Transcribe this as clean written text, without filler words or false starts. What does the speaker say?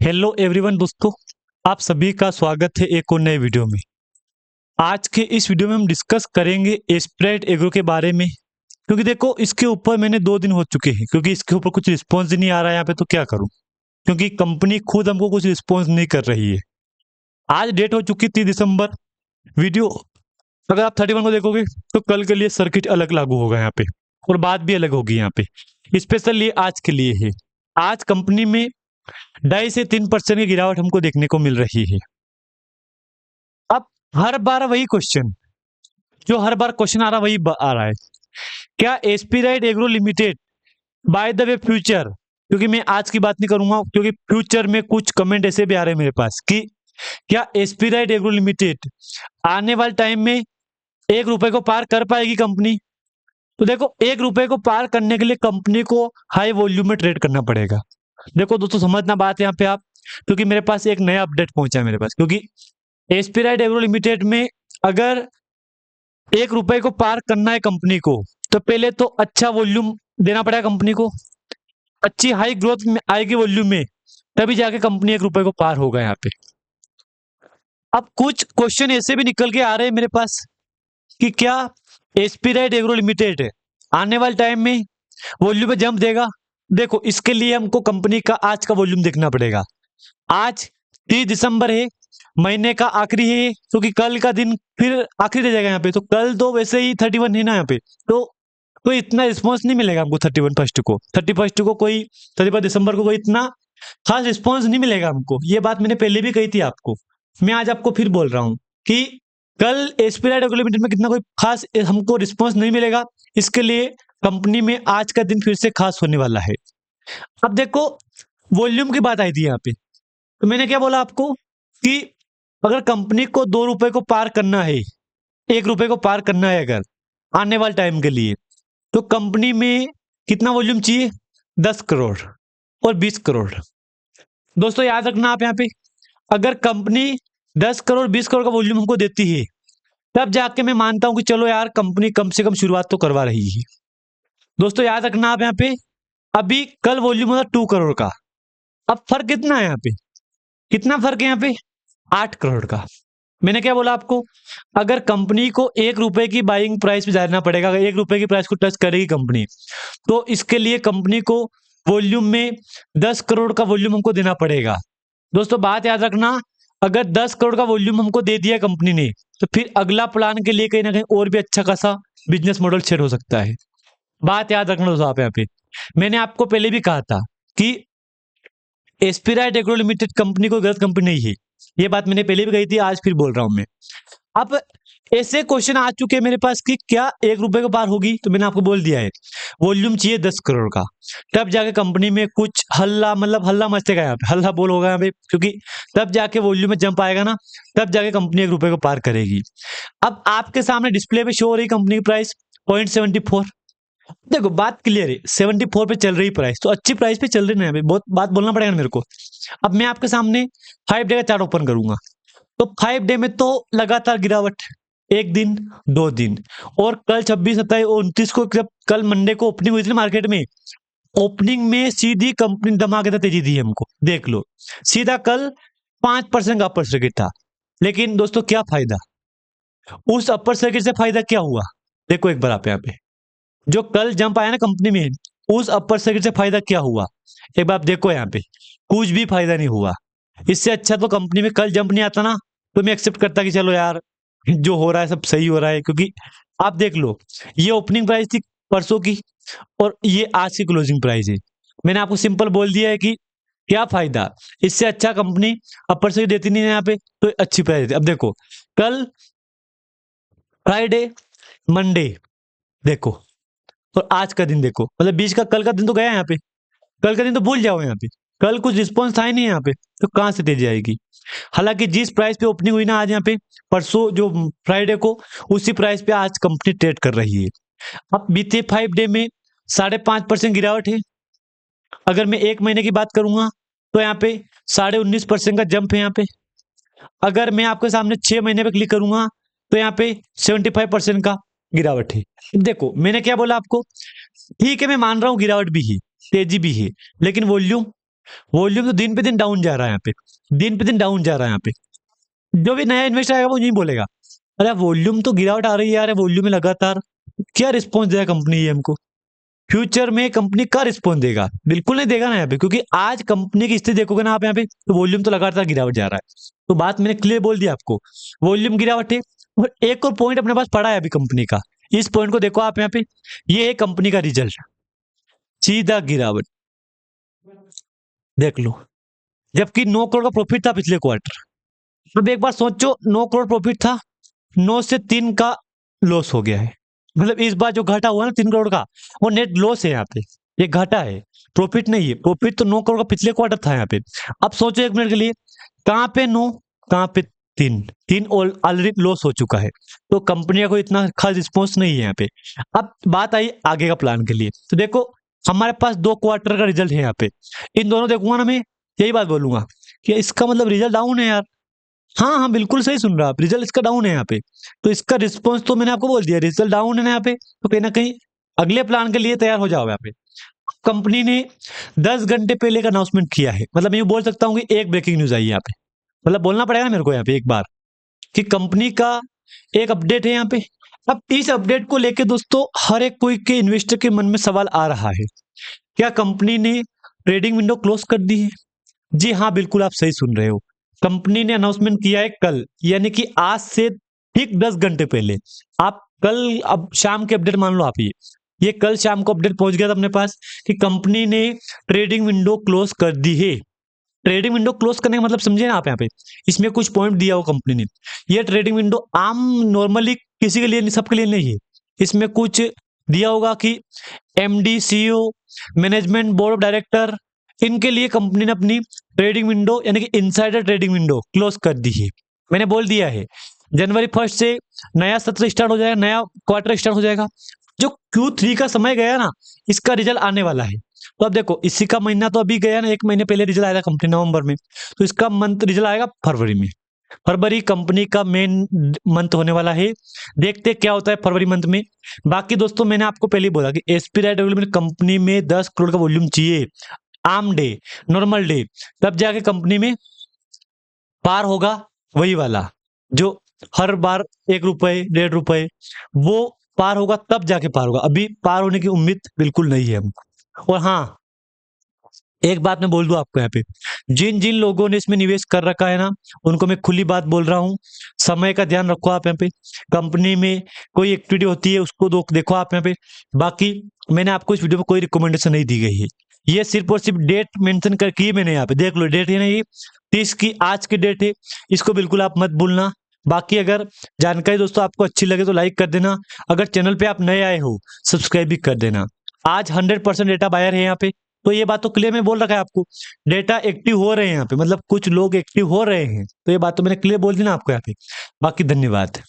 Hello everyone दोस्तों, आप सभी का स्वागत है एक और नए वीडियो में। आज के इस वीडियो में हम डिस्कस करेंगे एस्प्राइट एग्रो के बारे में, क्योंकि देखो इसके ऊपर मैंने 2 दिन हो चुके हैं, क्योंकि इसके ऊपर कुछ रिस्पॉन्स नहीं आ रहा है यहाँ पे, तो क्या करूँ, क्योंकि कंपनी खुद हमको कुछ रिस्पॉन्स नहीं कर रही है। आज डेट हो चुकी 30 दिसंबर। वीडियो अगर आप 31 को देखोगे तो कल के लिए सर्किट अलग लागू होगा यहाँ पे, और बात भी अलग होगी यहाँ पे। स्पेशल ये आज के लिए है। आज कंपनी में 2.5 से 3% की गिरावट हमको देखने को मिल रही है। अब हर बार वही क्वेश्चन, जो हर बार क्वेश्चन आ रहा वही आ रहा है, क्या Aspirite agro limited by the way future, क्योंकि मैं आज की बात नहीं करूंगा, क्योंकि फ्यूचर में कुछ कमेंट ऐसे भी आ रहे हैं मेरे पास कि क्या एस्पिराइट एग्रो लिमिटेड आने वाले टाइम में 1 रुपए को पार कर पाएगी कंपनी। तो देखो 1 रुपए को पार करने के लिए कंपनी को हाई वॉल्यूम में ट्रेड करना पड़ेगा। देखो दोस्तों, समझना बात यहाँ पे आप, क्योंकि मेरे पास एक नया अपडेट पहुंचा है मेरे पास, क्योंकि एस्पिराइट एग्रो लिमिटेड में अगर 1 रुपए को पार करना है कंपनी को, तो पहले तो अच्छा वॉल्यूम देना पड़ेगा कंपनी को, अच्छी हाई ग्रोथ में आएगी वॉल्यूम में, तभी जाके कंपनी 1 रुपए को पार होगा यहाँ पे। अब कुछ क्वेश्चन ऐसे भी निकल के आ रहे हैं मेरे पास कि क्या एस्पिराइट एग्रो लिमिटेड आने वाले टाइम में वॉल्यूम में जंप देगा। देखो इसके लिए हमको कंपनी का आज का वॉल्यूम देखना पड़ेगा। आज 30 दिसंबर है, महीने का आखिरी है, क्योंकि कल का दिन फिर आखिरी रह जाएगा यहाँ पे। तो कल तो वैसे ही 31 है ना यहाँ पे, तो कोई इतना रिस्पॉन्स नहीं मिलेगा हमको 31 को, 31 को कोई, 31 दिसंबर को कोई इतना खास रिस्पॉन्स नहीं मिलेगा हमको। ये बात मैंने पहले भी कही थी आपको, मैं आज आपको फिर बोल रहा हूँ कि कल एस्पिराइट एग्रो लिमिटेड में कितना कोई खास हमको रिस्पॉन्स नहीं मिलेगा। इसके लिए कंपनी में आज का दिन फिर से खास होने वाला है। अब देखो वॉल्यूम की बात आई थी यहाँ पे, तो मैंने क्या बोला आपको कि अगर कंपनी को 2 रुपए को पार करना है, 1 रुपए को पार करना है अगर आने वाले टाइम के लिए, तो कंपनी में कितना वॉल्यूम चाहिए, 10 करोड़ और 20 करोड़। दोस्तों याद रखना आप यहाँ पे, अगर कंपनी 10 करोड़ 20 करोड़ का वॉल्यूम हमको देती है, तब जाके मैं मानता हूं कि चलो यार कंपनी कम से कम शुरुआत तो करवा रही है। दोस्तों याद रखना आप यहाँ पे, अभी कल वॉल्यूम था 2 करोड़ का, अब फर्क कितना है यहाँ पे, कितना फर्क है यहाँ पे, 8 करोड़ का। मैंने क्या बोला आपको, अगर कंपनी को 1 रुपए की बाइंग प्राइस पे जाना पड़ेगा, अगर 1 रुपए की प्राइस को टच करेगी कंपनी, तो इसके लिए कंपनी को वॉल्यूम में 10 करोड़ का वॉल्यूम हमको देना पड़ेगा। दोस्तों बात याद रखना, अगर 10 करोड़ का वॉल्यूम हमको दे दिया कंपनी ने, तो फिर अगला प्लान के लिए कहीं ना कहीं और भी अच्छा खासा बिजनेस मॉडल सेट हो सकता है। बात याद रखना दोस्तों आप यहाँ पे, मैंने आपको पहले भी कहा था कि एस्पिराइट एग्रो लिमिटेड कंपनी कोई गलत कंपनी नहीं है। ये बात मैंने पहले भी कही थी, आज फिर बोल रहा हूं मैं। अब ऐसे क्वेश्चन आ चुके हैं मेरे पास कि क्या 1 रुपए को पार होगी, तो मैंने आपको बोल दिया है वॉल्यूम चाहिए 10 करोड़ का, तब जाके कंपनी में कुछ हल्ला, मतलब हल्ला मचेगा यहाँ पे, हल्ला बोल होगा यहाँ पे, क्योंकि तब जाके वॉल्यूम में जंप आएगा ना, तब जाके कंपनी 1 रुपए को पार करेगी। अब आपके सामने डिस्प्ले पे शो हो रही कंपनी की प्राइस 0.74। देखो बात क्लियर है, 74 पे चल रही प्राइस, तो अच्छी प्राइस पे चल रही ना, बहुत बात बोलना पड़ेगा ना मेरे को। अब मैं आपके सामने 5 डे का चार्ट ओपन करूंगा, तो 5 डे में तो लगातार गिरावट, 1 दिन 2 दिन, और कल 26 27 और 29 को, जब कल मंडे को ओपनिंग हुई थी मार्केट में, ओपनिंग में सीधी कंपनी धमाकेदार तेजी दी है हमको, देख लो सीधा कल 5% का अपर सर्किट था। लेकिन दोस्तों क्या फायदा, उस अपर सर्किट से फायदा क्या हुआ, देखो एक बार आप यहाँ पे, जो कल जंप आया ना कंपनी में, उस अपर सर्किट से फायदा क्या हुआ, एक बार आप देखो यहाँ पे, कुछ भी फायदा नहीं हुआ। इससे अच्छा तो कंपनी में कल जंप नहीं आता ना, तो मैं एक्सेप्ट करता कि चलो यार जो हो रहा है सब सही हो रहा है, क्योंकि आप देख लो ये ओपनिंग प्राइस थी परसों की, और ये आज की क्लोजिंग प्राइस है। मैंने आपको सिंपल बोल दिया है कि क्या फायदा, इससे अच्छा कंपनी अपर सर्किट देती नहीं है यहाँ पे, तो अच्छी प्राइस देती। अब देखो कल फ्राइडे मंडे देखो, और आज का दिन देखो, मतलब बीच का कल का दिन तो गया यहाँ पे, कल का दिन तो भूल जाओ यहाँ पे, कल कुछ रिस्पॉन्स था ही नहीं यहाँ पे, तो कहां से तेजी आएगी। हालांकि जिस प्राइस पे ओपनिंग हुई ना आज यहाँ पे, परसों जो फ्राइडे को, उसी प्राइस पे आज कंपनी ट्रेड कर रही है। अब बीते 5 डे में 5.5% गिरावट है। अगर मैं 1 महीने की बात करूंगा तो यहाँ पे 19.5% का जंप है यहाँ पे। अगर मैं आपके सामने 6 महीने पे क्लिक करूंगा तो यहाँ पे 75% का गिरावट है। देखो मैंने क्या बोला आपको, ठीक है मैं मान रहा हूं गिरावट भी है, तेजी भी है, लेकिन वॉल्यूम वॉल्यूम तो दिन पे दिन डाउन जा रहा है यहाँ पे, दिन पे दिन डाउन जा रहा है यहाँ पे। जो भी नया इन्वेस्टर आएगा वो यही बोलेगा, अरे वॉल्यूम तो गिरावट आ रही है यार, वॉल्यूम में लगातार क्या रिस्पॉन्स देगा कंपनी ये हमको, फ्यूचर में कंपनी का रिस्पॉन्स देगा? बिल्कुल नहीं देगा ना यहाँ पे, क्योंकि आज कंपनी की स्थिति देखोगे ना आप यहाँ पे, तो वॉल्यूम तो लगातार गिरावट जा रहा है। तो बात मैंने क्लियर बोल दी आपको, वॉल्यूम गिरावट है। और एक और पॉइंट अपने पास पड़ा है अभी कंपनी का, इस पॉइंट को देखो आप यहाँ पे, ये है कंपनी का रिजल्ट, सीधा गिरावट देख लो, जबकि 9 करोड़ का प्रॉफिट था पिछले क्वार्टर। अब एक बार सोचो, 9 करोड़ प्रॉफिट था, 9 से 3 का लॉस हो गया है। मतलब इस बार जो घाटा हुआ ना 3 करोड़ का, वो नेट लॉस है यहाँ पे, ये घाटा है, प्रॉफिट नहीं है। प्रॉफिट तो 9 करोड़ का पिछले क्वार्टर था यहाँ पे। अब सोचो एक मिनट के लिए, कहाँ पे 9, कहाँ पे 3, 3 ऑलरेडी लॉस हो चुका है। तो कंपनी का कोई इतना खास रिस्पॉन्स नहीं है यहाँ पे। अब बात आई आगे का प्लान के लिए, तो देखो हमारे पास 2 क्वार्टर का रिजल्ट है यहाँ पे, इन दोनों देखूंगा ना मैं, यही बात बोलूंगा कि इसका मतलब रिजल्ट डाउन है यार। हाँ हाँ, बिल्कुल सही सुन रहा आप, रिजल्ट इसका डाउन है यहाँ पे। तो इसका रिस्पॉन्स तो मैंने आपको बोल दिया, रिजल्ट डाउन है ना यहाँ पे, तो कहीं ना कहीं अगले प्लान के लिए तैयार हो जाओ यहाँ पे। कंपनी ने 10 घंटे पहले का अनाउंसमेंट किया है, मतलब मैं ये बोल सकता हूँ कि एक ब्रेकिंग न्यूज आई है यहाँ पे, मतलब बोलना पड़ेगा ना मेरे को यहाँ पे एक बार, कि कंपनी का एक अपडेट है यहाँ पे। अब इस अपडेट को लेके दोस्तों हर एक कोई के इन्वेस्टर के मन में सवाल आ रहा है, क्या कंपनी ने ट्रेडिंग विंडो क्लोज कर दी है? जी हाँ, बिल्कुल आप सही सुन रहे हो, कंपनी ने अनाउंसमेंट किया है कल, यानी कि आज से ठीक 10 घंटे पहले। आप कल, अब शाम के अपडेट मान लो आप, ये कल शाम को अपडेट पहुंच गया था अपने पास कि कंपनी ने ट्रेडिंग विंडो क्लोज कर दी है। ट्रेडिंग विंडो क्लोज करने का मतलब समझे ना आप यहाँ पे, इसमें कुछ पॉइंट दिया हो कंपनी ने। ये ट्रेडिंग विंडो आम नॉर्मली किसी के लिए नहीं, सबके लिए नहीं है। इसमें कुछ दिया होगा कि MD, CEO, management, board of director, इनके लिए कंपनी ने अपनी ट्रेडिंग विंडो यानी कि इनसाइडर ट्रेडिंग विंडो क्लोज कर दी है। मैंने बोल दिया है जनवरी 1 से नया सत्र स्टार्ट हो जाएगा, नया क्वार्टर स्टार्ट हो जाएगा। जो Q3 का समय गया ना, इसका रिजल्ट आने वाला है। तो अब देखो इसी का महीना तो अभी गया ना, 1 महीने पहले रिजल्ट आया था कंपनी नवंबर में, तो इसका मंथ रिजल्ट आएगा फरवरी में। फरवरी कंपनी का मेन मंथ होने वाला है, देखते क्या होता है फरवरी मंथ में। बाकी दोस्तों मैंने आपको पहले ही बोला कि एसपी राइट डेवलपमेंट कंपनी में 10 करोड़ का वॉल्यूम चाहिए, आम डे, नॉर्मल डे, तब जाके कंपनी में पार होगा वही वाला, जो हर बार 1 रुपए 1.5 रुपए, वो पार होगा तब जाके पार होगा। अभी पार होने की उम्मीद बिल्कुल नहीं है हमको। और हाँ, एक बात मैं बोल दूं आपको यहाँ पे, जिन जिन लोगों ने इसमें निवेश कर रखा है ना, उनको मैं खुली बात बोल रहा हूँ, समय का ध्यान रखो आप यहाँ पे। कंपनी में कोई एक्टिविटी होती है उसको देखो आप यहाँ पे। बाकी मैंने आपको इस वीडियो में कोई रिकमेंडेशन नहीं दी गई है, ये सिर्फ और सिर्फ डेट मेंशन कर की है मैंने यहाँ पे, देख लो डेट है ना, ये 30 की आज की डेट है, इसको बिल्कुल आप मत भूलना। बाकी अगर जानकारी दोस्तों आपको अच्छी लगे तो लाइक कर देना, अगर चैनल पे आप नए आए हो सब्सक्राइब भी कर देना। आज 100% डेटा बायर है यहाँ पे, तो ये बात तो क्लियर में बोल रखा है आपको, डेटा एक्टिव हो रहे हैं यहाँ पे, मतलब कुछ लोग एक्टिव हो रहे हैं, तो ये बात तो मैंने क्लियर बोल दी ना आपको यहाँ पे। बाकी धन्यवाद।